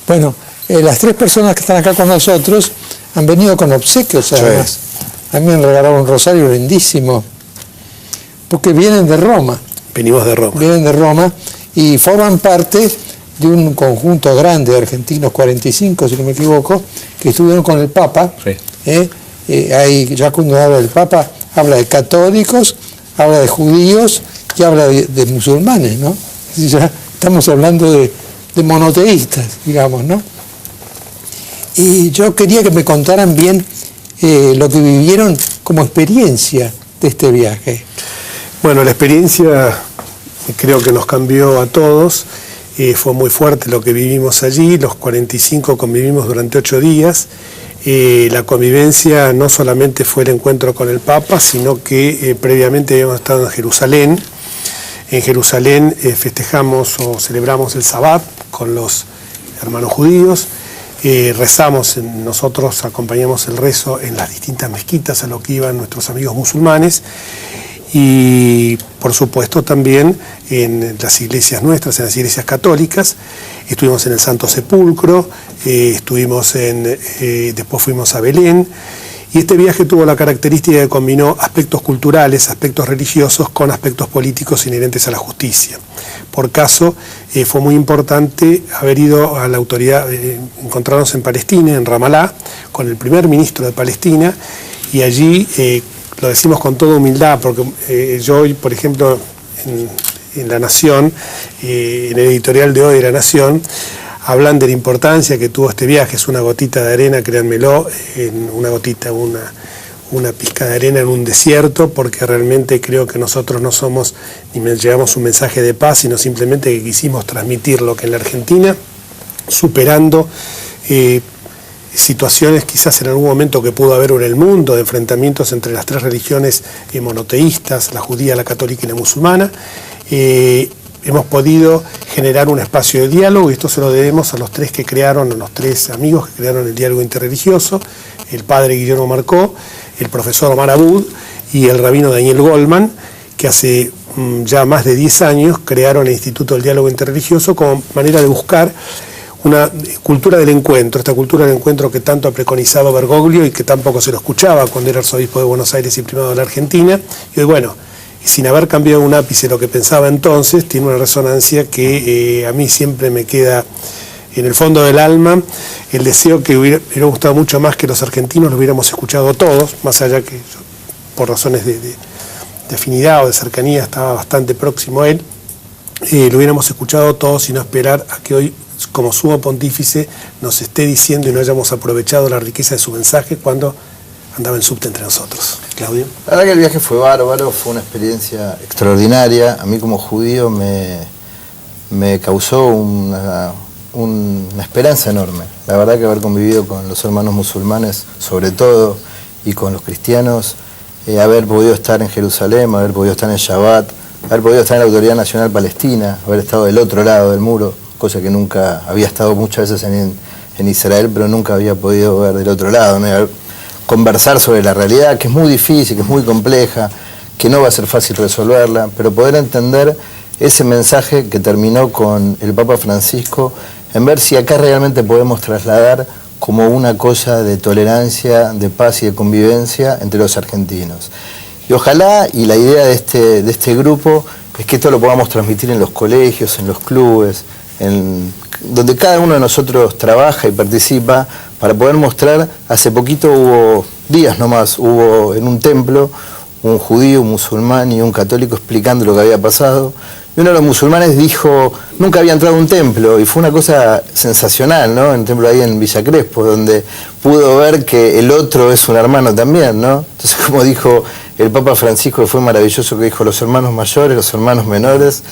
Bueno, las tres personas que están acá con nosotros han venido con obsequios, además. Sí. A mí me han regalado un rosario lindísimo, porque vienen de Roma. Venimos de Roma. Vienen de Roma y forman parte de un conjunto grande de argentinos, 45 si no me equivoco, que estuvieron con el Papa. Sí. Ahí, ya cuando habla del Papa, habla de católicos, habla de judíos y habla de musulmanes, ¿no? Ya estamos hablando de monoteístas, digamos, ¿no? Y yo quería que me contaran bien lo que vivieron como experiencia de este viaje. Bueno, la experiencia creo que nos cambió a todos. Fue muy fuerte lo que vivimos allí. Los 45 convivimos durante 8 días. La convivencia no solamente fue el encuentro con el Papa, sino que previamente habíamos estado en Jerusalén. En Jerusalén festejamos o celebramos el Sabbat con los hermanos judíos. Rezamos, nosotros acompañamos el rezo en las distintas mezquitas a lo que iban nuestros amigos musulmanes. Y por supuesto también en las iglesias nuestras, en las iglesias católicas. Estuvimos en el Santo Sepulcro, después fuimos a Belén. Y este viaje tuvo la característica que combinó aspectos culturales, aspectos religiosos con aspectos políticos inherentes a la justicia. Por caso, fue muy importante haber ido a la autoridad, encontrarnos en Palestina, en Ramalá, con el primer ministro de Palestina, y allí, lo decimos con toda humildad, porque yo hoy, por ejemplo, en La Nación, en el editorial de hoy de La Nación, hablan de la importancia que tuvo este viaje. Es una gotita de arena, créanmelo, una gotita, una pizca de arena en un desierto, porque realmente creo que nosotros no somos ni llevamos un mensaje de paz, sino simplemente que quisimos transmitir lo que en la Argentina, superando situaciones quizás en algún momento que pudo haber en el mundo, de enfrentamientos entre las tres religiones monoteístas, la judía, la católica y la musulmana. Hemos podido generar un espacio de diálogo, y esto se lo debemos a los tres amigos que crearon el diálogo interreligioso, el padre Guillermo Marcó, el profesor Omar Abud y el rabino Daniel Goldman, que hace ya más de 10 años crearon el Instituto del Diálogo Interreligioso como manera de buscar una cultura del encuentro, esta cultura del encuentro que tanto ha preconizado Bergoglio y que tampoco se lo escuchaba cuando era arzobispo de Buenos Aires y primado de la Argentina. Y hoy, bueno, sin haber cambiado un ápice lo que pensaba entonces, tiene una resonancia que a mí siempre me queda en el fondo del alma, el deseo que hubiera gustado mucho más que los argentinos lo hubiéramos escuchado todos, más allá que yo, por razones de afinidad o de cercanía, estaba bastante próximo a él, lo hubiéramos escuchado todos y no esperar a que hoy, como sumo pontífice, nos esté diciendo y no hayamos aprovechado la riqueza de su mensaje cuando andaba en subte entre nosotros. Claudio. La verdad que el viaje fue bárbaro, fue una experiencia extraordinaria. A mí como judío me causó una esperanza enorme. La verdad que haber convivido con los hermanos musulmanes, sobre todo, y con los cristianos, haber podido estar en Jerusalén, haber podido estar en Shabbat, haber podido estar en la Autoridad Nacional Palestina, haber estado del otro lado del muro, cosa que nunca había estado muchas veces en Israel, pero nunca había podido ver del otro lado, ¿no? Conversar sobre la realidad, que es muy difícil, que es muy compleja, que no va a ser fácil resolverla, pero poder entender ese mensaje que terminó con el Papa Francisco, en ver si acá realmente podemos trasladar como una cosa de tolerancia, de paz y de convivencia entre los argentinos. Y ojalá, y la idea de este grupo, es que esto lo podamos transmitir en los colegios, en los clubes, donde cada uno de nosotros trabaja y participa, para poder mostrar. Hace poquito hubo días nomás, hubo en un templo un judío, un musulmán y un católico explicando lo que había pasado. Y uno de los musulmanes dijo, nunca había entrado a un templo, y fue una cosa sensacional, ¿no? En un templo ahí en Villa Crespo, donde pudo ver que el otro es un hermano también, ¿no? Entonces, como dijo el Papa Francisco, que fue maravilloso, que dijo los hermanos mayores, los hermanos menores,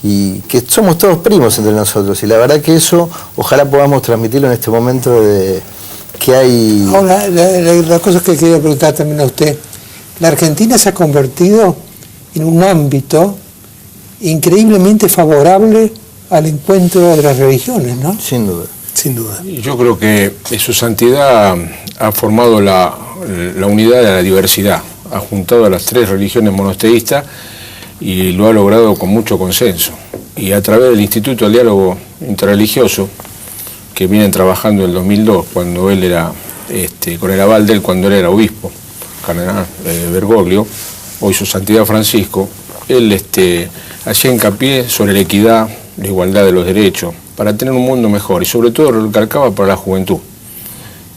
y que somos todos primos entre nosotros, y la verdad que eso ojalá podamos transmitirlo en este momento de que hay... Ahora, la cosa que quería preguntar también a usted, la Argentina se ha convertido en un ámbito increíblemente favorable al encuentro de las religiones, ¿no? Sin duda. Sin duda. Yo creo que su santidad ha formado la unidad de la diversidad, ha juntado a las tres religiones monoteístas y lo ha logrado con mucho consenso. y a través del Instituto del Diálogo Interreligioso, que vienen trabajando en el 2002, cuando él era, con el aval de él, cuando él era obispo, cardenal Bergoglio, hoy su santidad Francisco, él hacía hincapié sobre la equidad, la igualdad de los derechos, para tener un mundo mejor, y sobre todo lo recalcaba para la juventud,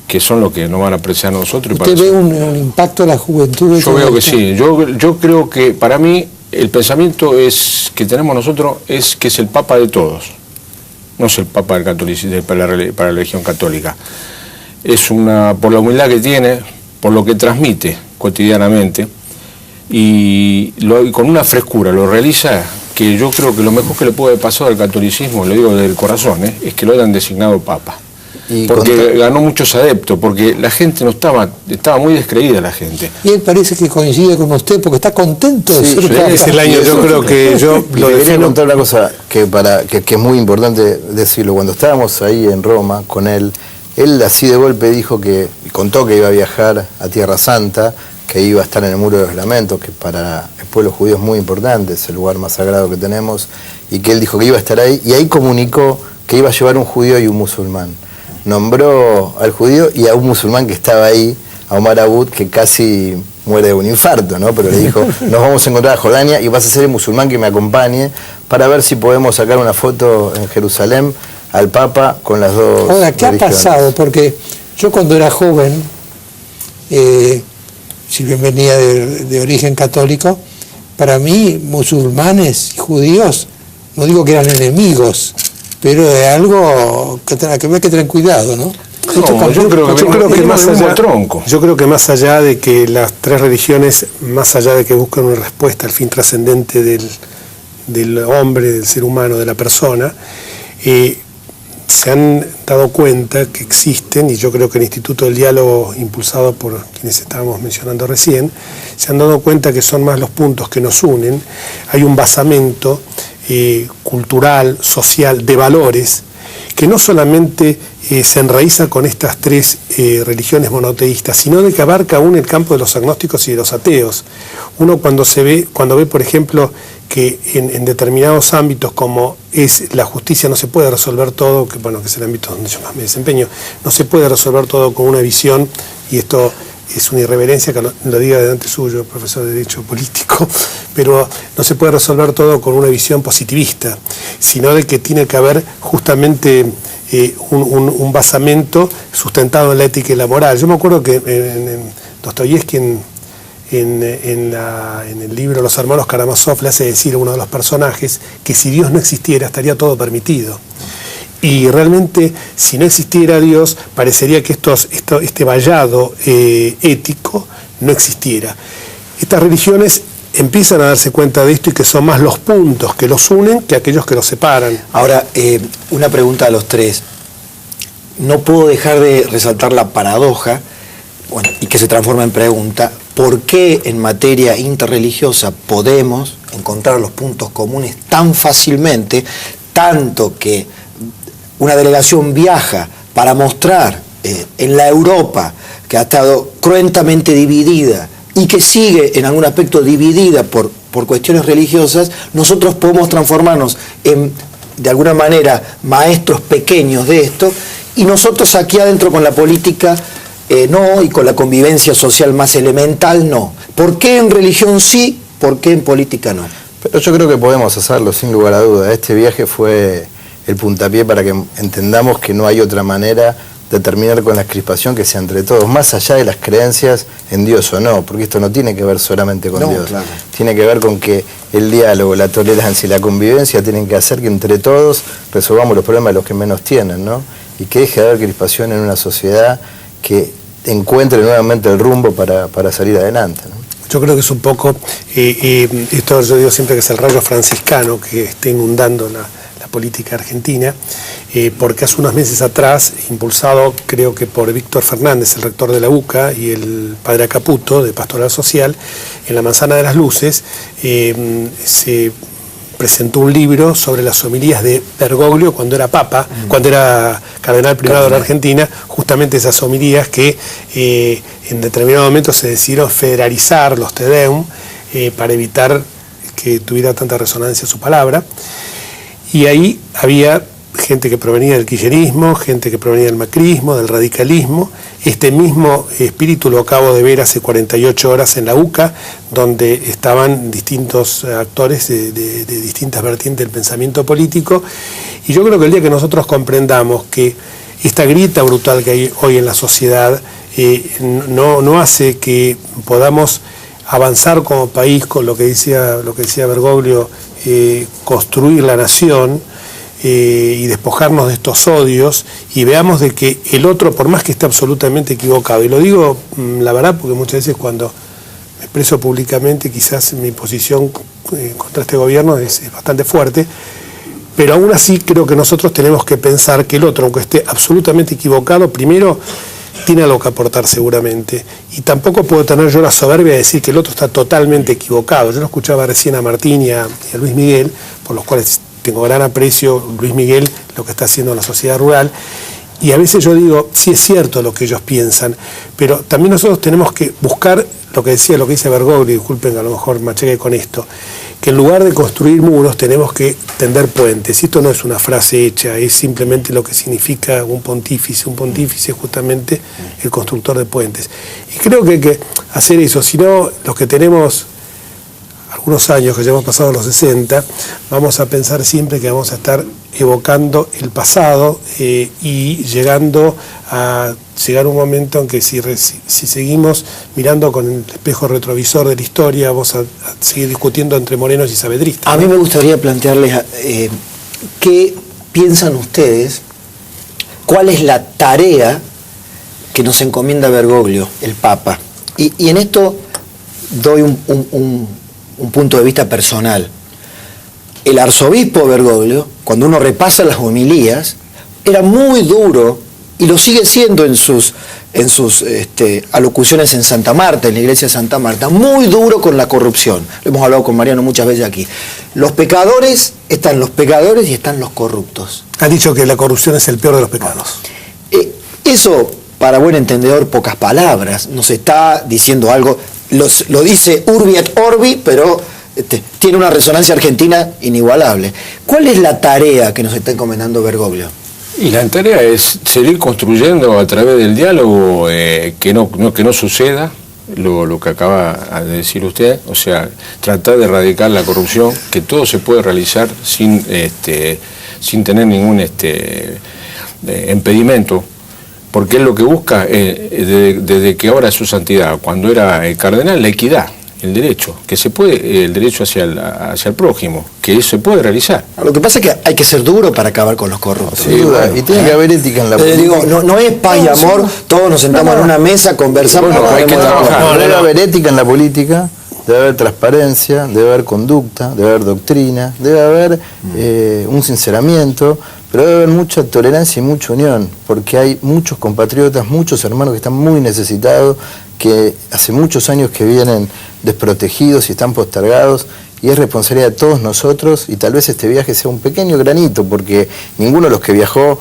que son los que nos van a apreciar a nosotros. ¿Usted ve un impacto de la juventud? Yo veo que sí, yo creo que para mí el pensamiento que tenemos nosotros es que es el Papa de todos, no es el Papa del catolicismo, para la religión católica. Es por la humildad que tiene, por lo que transmite cotidianamente, y con una frescura lo realiza, que yo creo que lo mejor que le puede pasar al catolicismo, lo digo del corazón, es que lo hayan designado Papa. Porque ganó muchos adeptos, porque la gente estaba muy descreída la gente. Y él parece que coincide con usted porque está contento de ser Papa. Es el año, yo creo que yo lo debería contar una cosa que es muy importante decirlo. Cuando estábamos ahí en Roma con él así de golpe contó que iba a viajar a Tierra Santa, que iba a estar en el Muro de los Lamentos, que para el pueblo judío es muy importante, es el lugar más sagrado que tenemos, y que él dijo que iba a estar ahí, y ahí comunicó que iba a llevar un judío y un musulmán. Nombró al judío y a un musulmán que estaba ahí, a Omar Abud, que casi muere de un infarto, ¿no? Pero le dijo, nos vamos a encontrar a Jordania y vas a ser el musulmán que me acompañe para ver si podemos sacar una foto en Jerusalén al Papa con las dos. Ahora, ¿qué ha pasado? Porque yo cuando era joven, si bien venía de origen católico, para mí musulmanes y judíos, no digo que eran enemigos, pero es algo que hay que tener cuidado, ¿no? Yo creo que más allá de que las tres religiones, más allá de que buscan una respuesta al fin trascendente del hombre, del ser humano, de la persona, se han dado cuenta que existen, y yo creo que el Instituto del Diálogo, impulsado por quienes estábamos mencionando recién, se han dado cuenta que son más los puntos que nos unen. Hay un basamento cultural, social, de valores, que no solamente se enraiza con estas tres religiones monoteístas, sino de que abarca aún el campo de los agnósticos y de los ateos. Uno cuando ve, por ejemplo, que en determinados ámbitos como es la justicia no se puede resolver todo, que es el ámbito donde yo más me desempeño, no se puede resolver todo con una visión, y esto es una irreverencia que lo diga delante suyo, profesor de Derecho Político, pero no se puede resolver todo con una visión positivista, sino de que tiene que haber justamente un basamento sustentado en la ética y la moral. Yo me acuerdo que en Dostoyevski, en el libro Los Hermanos Karamazov, le hace decir a uno de los personajes que si Dios no existiera estaría todo permitido. Y realmente, si no existiera Dios, parecería que este vallado ético no existiera. Estas religiones empiezan a darse cuenta de esto y que son más los puntos que los unen que aquellos que los separan. Ahora, una pregunta a los tres. No puedo dejar de resaltar la paradoja, y que se transforma en pregunta: ¿por qué en materia interreligiosa podemos encontrar los puntos comunes tan fácilmente, tanto que una delegación viaja para mostrar en la Europa que ha estado cruentamente dividida y que sigue en algún aspecto dividida por cuestiones religiosas, nosotros podemos transformarnos en, de alguna manera, maestros pequeños de esto, y nosotros aquí adentro con la política no, y con la convivencia social más elemental no? ¿Por qué en religión sí? ¿Por qué en política no? Pero yo creo que podemos hacerlo, sin lugar a duda. Este viaje fue el puntapié para que entendamos que no hay otra manera de terminar con la crispación que sea entre todos, más allá de las creencias en Dios o no, porque esto no tiene que ver solamente con Dios, claro. Tiene que ver con que el diálogo, la tolerancia y la convivencia tienen que hacer que entre todos resolvamos los problemas de los que menos tienen, ¿no? Y que deje de haber crispación en una sociedad que encuentre nuevamente el rumbo para salir adelante, ¿no? Yo creo que es un poco, esto yo digo siempre que es el rayo franciscano que está inundando la política argentina, porque hace unos meses atrás, impulsado creo que por Víctor Fernández, el rector de la UCA, y el padre Acaputo, de Pastoral Social, en la Manzana de las Luces, se presentó un libro sobre las homilías de Bergoglio cuando era papa, cuando era cardenal primado de la Argentina, justamente esas homilías que en determinado momento se decidieron federalizar los Te Deum para evitar que tuviera tanta resonancia su palabra. Y ahí había gente que provenía del kirchnerismo, gente que provenía del macrismo, del radicalismo. Este mismo espíritu lo acabo de ver hace 48 horas en la UCA, donde estaban distintos actores de distintas vertientes del pensamiento político. Y yo creo que el día que nosotros comprendamos que esta grieta brutal que hay hoy en la sociedad no hace que podamos avanzar como país con lo que decía Bergoglio, construir la nación, y despojarnos de estos odios y veamos de que el otro, por más que esté absolutamente equivocado, y lo digo la verdad porque muchas veces cuando me expreso públicamente quizás mi posición contra este gobierno es bastante fuerte, pero aún así creo que nosotros tenemos que pensar que el otro, aunque esté absolutamente equivocado, primero tiene algo que aportar seguramente, y tampoco puedo tener yo la soberbia de decir que el otro está totalmente equivocado. Yo lo escuchaba recién a Martín y a Luis Miguel, por los cuales tengo gran aprecio, Luis Miguel, lo que está haciendo en la sociedad rural, y a veces yo digo, sí es cierto lo que ellos piensan, pero también nosotros tenemos que buscar lo que dice Bergoglio, disculpen, a lo mejor macheque con esto, que en lugar de construir muros tenemos que tender puentes. Y esto no es una frase hecha, es simplemente lo que significa un pontífice. Un pontífice es justamente el constructor de puentes. Y creo que hay que hacer eso, si no, los que tenemos algunos años, que ya hemos pasado los 60, vamos a pensar siempre que vamos a estar evocando el pasado y llegando a llegar un momento en que si seguimos mirando con el espejo retrovisor de la historia, vamos a seguir discutiendo entre morenos y saavedristas. A mí me gustaría plantearles qué piensan ustedes, cuál es la tarea que nos encomienda Bergoglio, el Papa. Y en esto doy un punto de vista personal. El arzobispo Bergoglio, cuando uno repasa las homilías, era muy duro, y lo sigue siendo en sus alocuciones en Santa Marta, en la iglesia de Santa Marta, muy duro con la corrupción. Lo hemos hablado con Mariano muchas veces aquí. Los pecadores y están los corruptos. Ha dicho que la corrupción es el peor de los pecados. Eso, para buen entendedor, pocas palabras, nos está diciendo algo. Lo dice Urbi et Orbi, pero tiene una resonancia argentina inigualable. ¿Cuál es la tarea que nos está encomendando Bergoglio? Y la tarea es seguir construyendo a través del diálogo que no suceda lo que acaba de decir usted, o sea, tratar de erradicar la corrupción, que todo se puede realizar sin tener ningún impedimento, porque él lo que busca, desde que ahora su santidad, cuando era cardenal, la equidad, el derecho, que se puede, el derecho hacia el prójimo, que eso se puede realizar. Lo que pasa es que hay que ser duro para acabar con los corruptos. Sin duda, y tiene que haber ética en la política. Digo, no es paz y amor, todos nos sentamos en una mesa, conversamos. Bueno, hay que trabajar. Debe haber ética en la política, debe haber transparencia, debe haber conducta, debe haber doctrina, debe haber un sinceramiento, pero debe haber mucha tolerancia y mucha unión, porque hay muchos compatriotas, muchos hermanos que están muy necesitados, que hace muchos años que vienen desprotegidos y están postergados, y es responsabilidad de todos nosotros, y tal vez este viaje sea un pequeño granito, porque ninguno de los que viajó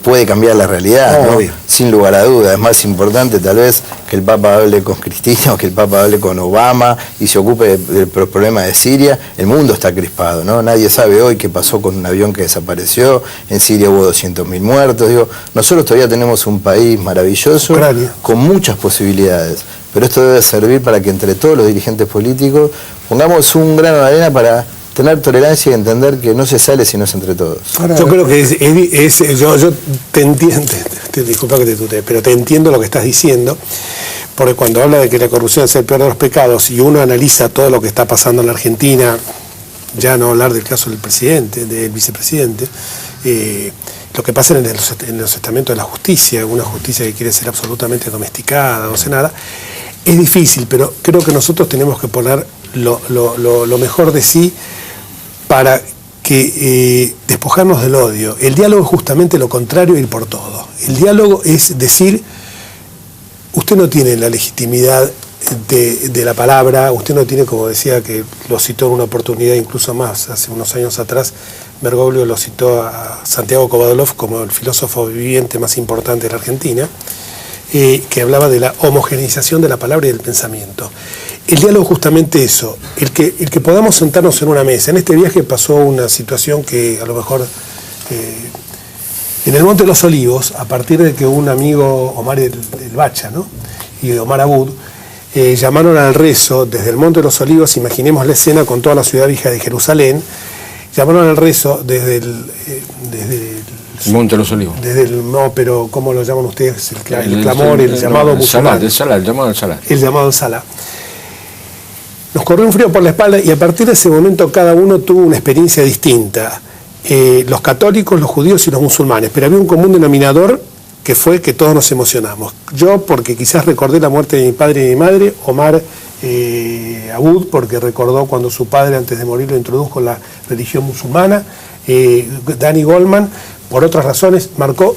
puede cambiar la realidad, ¿no? Sin lugar a duda. Es más importante tal vez que el Papa hable con Cristina o que el Papa hable con Obama y se ocupe del problema de Siria. El mundo está crispado, ¿no? Nadie sabe hoy qué pasó con un avión que desapareció, en Siria hubo 200.000 muertos. Digo, nosotros todavía tenemos un país maravilloso, Ucrania, con muchas posibilidades, pero esto debe servir para que entre todos los dirigentes políticos pongamos un grano de arena para tener tolerancia y entender que no se sale si no es entre todos. Yo creo que yo te entiendo, disculpa que te tutee, pero te entiendo lo que estás diciendo, porque cuando habla de que la corrupción es el peor de los pecados y uno analiza todo lo que está pasando en la Argentina, ya no hablar del caso del presidente, del vicepresidente, lo que pasa en los estamentos de la justicia, una justicia que quiere ser absolutamente domesticada, no sé nada, es difícil, pero creo que nosotros tenemos que poner lo mejor de sí para que despojarnos del odio. El diálogo es justamente lo contrario, ir por todo. El diálogo es decir, usted no tiene la legitimidad de la palabra, usted no tiene, como decía, que lo citó en una oportunidad incluso más, hace unos años atrás, Bergoglio lo citó a Santiago Kovadolov como el filósofo viviente más importante de la Argentina, que hablaba de la homogeneización de la palabra y del pensamiento. el diálogo es justamente eso, el que podamos sentarnos en una mesa. En este viaje pasó una situación que a lo mejor en el Monte de los Olivos, a partir de que un amigo, Omar el Bacha, ¿no?, y Omar Abud, llamaron al rezo desde el Monte de los Olivos, imaginemos la escena con toda la ciudad vieja de Jerusalén, llamaron al rezo desde el Monte de los Olivos. No, pero ¿cómo lo llaman ustedes? El clamor, el llamado musulmán. El llamado al Salah. El llamado al Salah. Nos corrió un frío por la espalda y a partir de ese momento cada uno tuvo una experiencia distinta. Los católicos, los judíos y los musulmanes, pero había un común denominador que fue que todos nos emocionamos. Yo porque quizás recordé la muerte de mi padre y de mi madre, Omar Abud porque recordó cuando su padre antes de morir lo introdujo en la religión musulmana, Danny Goldman por otras razones marcó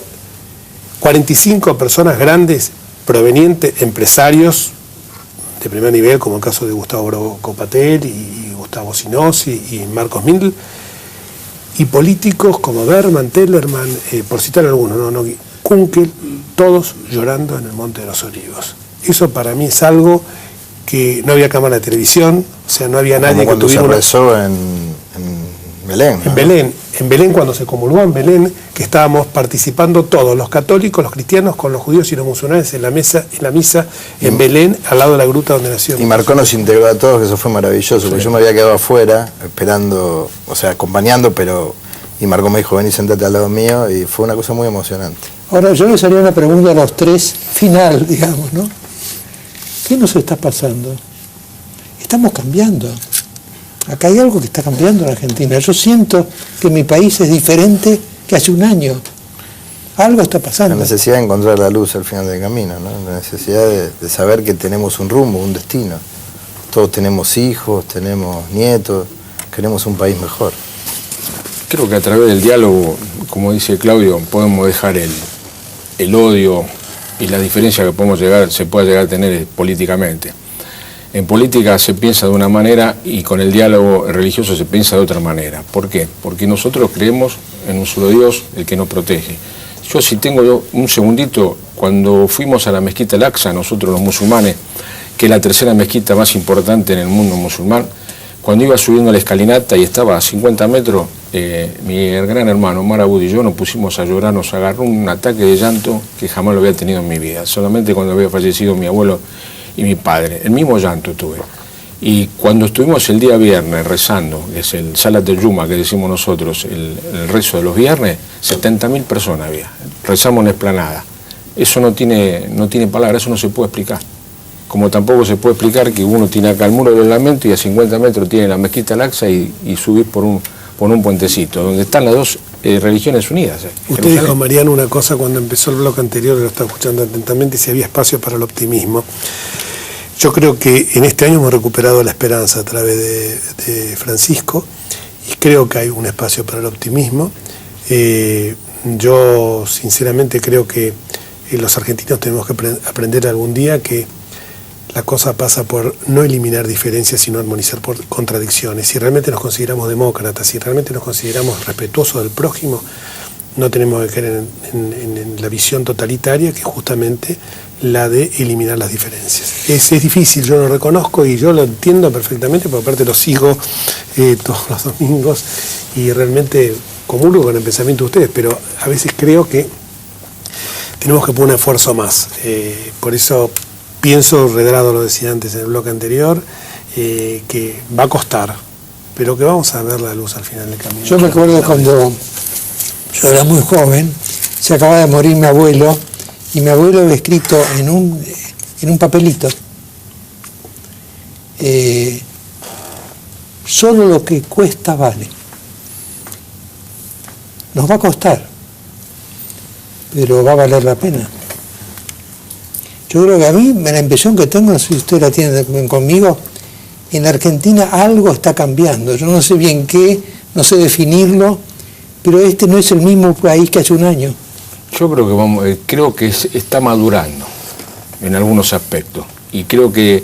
45 personas grandes provenientes, empresarios de primer nivel, como el caso de Gustavo Copatel y Gustavo Sinossi y Marcos Mindl, y políticos como Berman, Tellerman, por citar algunos, Kunkel, todos llorando en el Monte de los Olivos. Eso para mí es algo que no había cámara de televisión, o sea, no había nadie que tuviera una... rezó en Belén. ¿No? En Belén, cuando se comulgó en Belén, que estábamos participando todos, los católicos, los cristianos, con los judíos y los musulmanes en la misa en Belén, al lado de la gruta donde nació. Y Marcó nos integró a todos, que eso fue maravilloso, porque yo me había quedado afuera, esperando, o sea, acompañando, y Marcó me dijo, ven y sentate al lado mío, y fue una cosa muy emocionante. Ahora, yo les haría una pregunta a los tres, final, digamos, ¿no? ¿Qué nos está pasando? Estamos cambiando. Acá hay algo que está cambiando en Argentina. Yo siento que mi país es diferente que hace un año. Algo está pasando. La necesidad de encontrar la luz al final del camino, ¿no? La necesidad de saber que tenemos un rumbo, un destino. Todos tenemos hijos, tenemos nietos, queremos un país mejor. Creo que a través del diálogo, como dice Claudio, podemos dejar el odio y la diferencia que se pueda llegar a tener políticamente. En política se piensa de una manera y con el diálogo religioso se piensa de otra manera. ¿Por qué? Porque nosotros creemos en un solo Dios, el que nos protege. Yo si tengo un segundito, cuando fuimos a la mezquita Al-Aqsa, nosotros los musulmanes, que es la tercera mezquita más importante en el mundo musulmán, cuando iba subiendo la escalinata y estaba a 50 metros, mi gran hermano Omar Abud y yo nos pusimos a llorar, nos agarró un ataque de llanto que jamás lo había tenido en mi vida, solamente cuando había fallecido mi abuelo y mi padre, el mismo llanto tuve. Y cuando estuvimos el día viernes rezando, que es el Salat del Yuma que decimos nosotros, el rezo de los viernes, 70.000 personas había, rezamos en Esplanada. Eso no tiene palabras, eso no se puede explicar. Como tampoco se puede explicar que uno tiene acá el muro del lamento y a 50 metros tiene la mezquita Al-Aqsa y subir por un puentecito, donde están las dos religiones unidas. Usted dijo, Mariano, una cosa cuando empezó el bloque anterior, lo estaba escuchando atentamente, si había espacio para el optimismo. Yo creo que en este año hemos recuperado la esperanza a través de Francisco y creo que hay un espacio para el optimismo. Yo sinceramente creo que los argentinos tenemos que aprender algún día que la cosa pasa por no eliminar diferencias, sino armonizar por contradicciones. Si realmente nos consideramos demócratas, si realmente nos consideramos respetuosos del prójimo, no tenemos que caer en la visión totalitaria, que es justamente la de eliminar las diferencias. Es difícil, yo lo reconozco y yo lo entiendo perfectamente, porque aparte lo sigo todos los domingos y realmente comulgo con el pensamiento de ustedes, pero a veces creo que tenemos que poner un esfuerzo más. Por eso pienso, Redrado lo decía antes en el bloque anterior, que va a costar, pero que vamos a ver la luz al final del camino. Yo me acuerdo cuando yo era muy joven, se acaba de morir mi abuelo, y mi abuelo había escrito en un papelito, solo lo que cuesta vale. Nos va a costar, pero va a valer la pena. Yo creo que a mí, la impresión que tengo, no sé si usted la tiene conmigo, en Argentina algo está cambiando. Yo no sé bien qué, no sé definirlo, pero este no es el mismo país que hace un año. Yo creo que está madurando en algunos aspectos. Y creo que,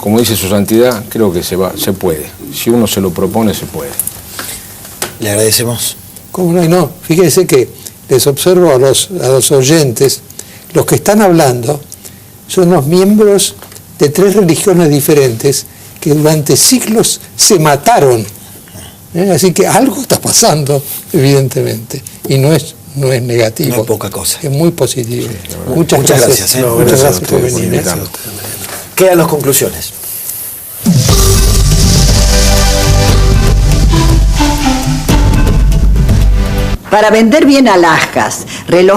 como dice su santidad, creo que se puede. Si uno se lo propone, se puede. Le agradecemos. ¿Cómo no? No, fíjense que les observo a los oyentes, los que están hablando son los miembros de 3 religiones diferentes que durante siglos se mataron. Así que algo está pasando, evidentemente, y no es negativo. No es poca cosa. Es muy positivo. Muchas gracias. Muchas gracias por venir. Quedan las conclusiones. Para vender bien alhajas, relojes